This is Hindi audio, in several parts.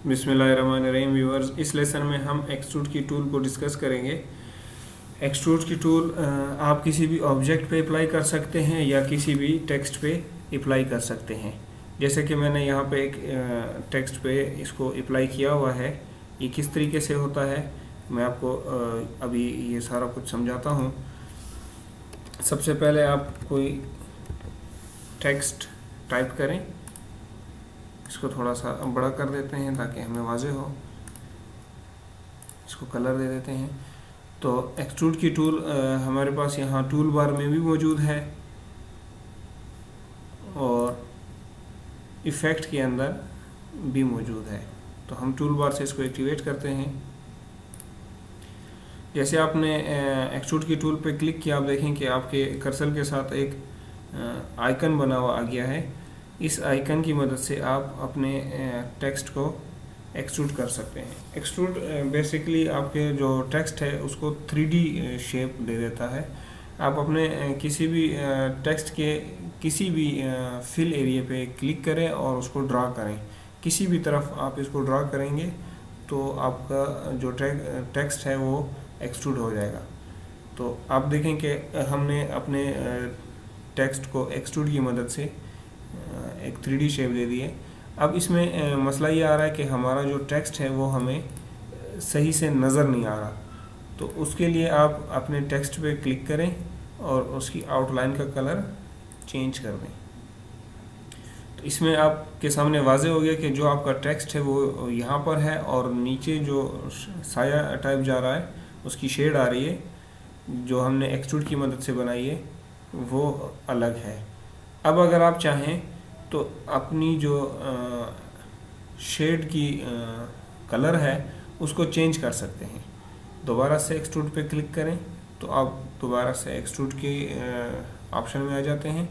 बिस्मिल्लाहिर्रहमानिर्रहीम व्यूअर्स, इस लेसन में हम एक्सट्रूड की टूल को डिस्कस करेंगे। एक्सट्रूड की टूल आप किसी भी ऑब्जेक्ट पे अप्लाई कर सकते हैं या किसी भी टेक्स्ट पे अप्लाई कर सकते हैं। जैसे कि मैंने यहाँ पे एक टेक्स्ट पे इसको अप्लाई किया हुआ है। ये किस तरीके से होता है मैं आपको अभी ये सारा कुछ समझाता हूँ। सबसे पहले आप कोई टेक्स्ट टाइप करें, इसको थोड़ा सा बड़ा कर देते हैं ताकि हमें वाज़ेह हो। इसको कलर दे देते हैं। तो एक्सट्रूड की टूल हमारे पास यहाँ टूल बार में भी मौजूद है और इफ़ेक्ट के अंदर भी मौजूद है। तो हम टूल बार से इसको एक्टिवेट करते हैं। जैसे आपने एक्सट्रूड की टूल पे क्लिक किया, आप देखें कि आपके कर्सर के साथ एक आइकन बना हुआ आ गया है। इस आइकन की मदद से आप अपने टेक्स्ट को एक्सट्रूड कर सकते हैं। एक्सट्रूड बेसिकली आपके जो टेक्स्ट है उसको 3D शेप दे देता है। आप अपने किसी भी टेक्स्ट के किसी भी फिल एरिया पे क्लिक करें और उसको ड्रा करें। किसी भी तरफ आप इसको ड्रा करेंगे तो आपका जो टेक्स्ट है वो एक्सट्रूड हो जाएगा। तो आप देखें कि हमने अपने टेक्स्ट को एक्सट्रूड की मदद से एक 3D शेप दे दी है। अब इसमें मसला ये आ रहा है कि हमारा जो टेक्स्ट है वो हमें सही से नज़र नहीं आ रहा। तो उसके लिए आप अपने टेक्स्ट पे क्लिक करें और उसकी आउटलाइन का कलर चेंज कर दें। तो इसमें आपके सामने वाज़ेह हो गया कि जो आपका टेक्स्ट है वो यहाँ पर है और नीचे जो साया टाइप जा रहा है उसकी शेड आ रही है, जो हमने एक्सट्रूड की मदद से बनाई है वो अलग है। अब अगर आप चाहें तो अपनी जो शेड की कलर है उसको चेंज कर सकते हैं। दोबारा से एक्सट्रूड पे क्लिक करें तो आप दोबारा से एक्सट्रूड के ऑप्शन में आ जाते हैं।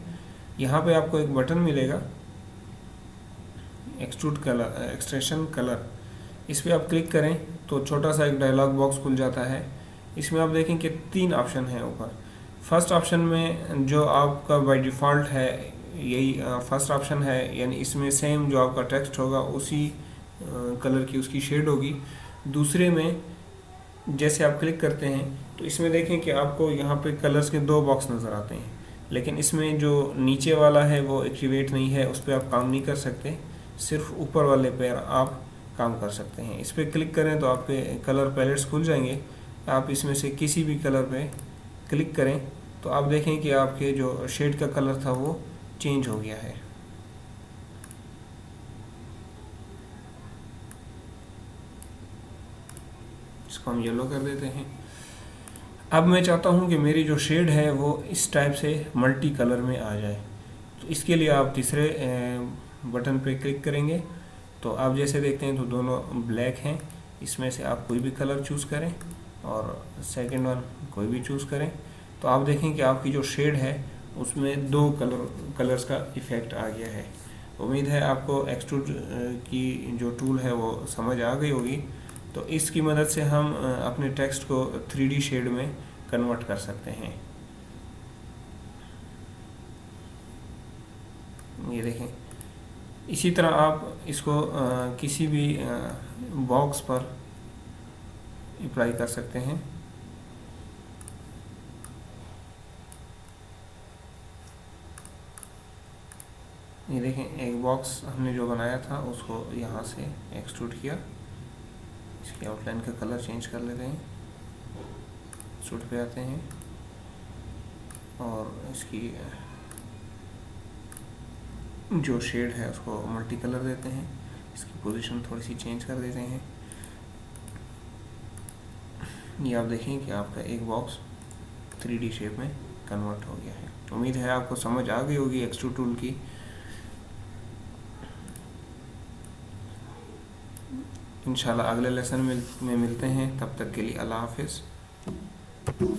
यहाँ पे आपको एक बटन मिलेगा एक्सट्रूड कलर, एक्सट्रेशन कलर। इस पर आप क्लिक करें तो छोटा सा एक डायलॉग बॉक्स खुल जाता है। इसमें आप देखें कि 3 ऑप्शन हैं ऊपर। फर्स्ट ऑप्शन में जो आपका बाय डिफ़ॉल्ट है यही फर्स्ट ऑप्शन है, यानी इसमें सेम जो आपका टेक्स्ट होगा उसी कलर की उसकी शेड होगी। दूसरे में जैसे आप क्लिक करते हैं तो इसमें देखें कि आपको यहाँ पे कलर्स के 2 बॉक्स नज़र आते हैं, लेकिन इसमें जो नीचे वाला है वो एक्टिवेट नहीं है, उस पर आप काम नहीं कर सकते। सिर्फ ऊपर वाले पे आप काम कर सकते हैं। इस पर क्लिक करें तो आपके कलर पैलेट्स खुल जाएंगे। आप इसमें से किसी भी कलर पे क्लिक करें तो आप देखें कि आपके जो शेड का कलर था वो चेंज हो गया है। इसको हम येलो कर देते हैं। अब मैं चाहता हूं कि मेरी जो शेड है वो इस टाइप से मल्टी कलर में आ जाए। तो इसके लिए आप तीसरे बटन पे क्लिक करेंगे तो आप जैसे देखते हैं तो दोनों ब्लैक हैं। इसमें से आप कोई भी कलर चूज़ करें और सेकंड वन कोई भी चूज़ करें तो आप देखें कि आपकी जो शेड है उसमें 2 कलर्स का इफ़ेक्ट आ गया है। उम्मीद है आपको एक्सट्रूड की जो टूल है वो समझ आ गई होगी। तो इसकी मदद से हम अपने टेक्स्ट को 3D शेड में कन्वर्ट कर सकते हैं। ये देखें। इसी तरह आप इसको किसी भी बॉक्स पर अप्लाई कर सकते हैं। ये देखें, एक बॉक्स हमने जो बनाया था उसको यहाँ से एक्सट्रूड किया। इसकी आउटलाइन का कलर चेंज कर लेते हैं। एक्सट्रूड पे आते हैं और इसकी जो शेड है उसको मल्टी कलर देते हैं। इसकी पोजीशन थोड़ी सी चेंज कर देते हैं। ये आप देखें कि आपका एक बॉक्स 3D शेप में कन्वर्ट हो गया है। उम्मीद है आपको समझ आ गई होगी एक्सट्रूड टूल की। इंशाल्लाह अगले लेसन में मिलते हैं। तब तक के लिए अल्लाह हाफिज़।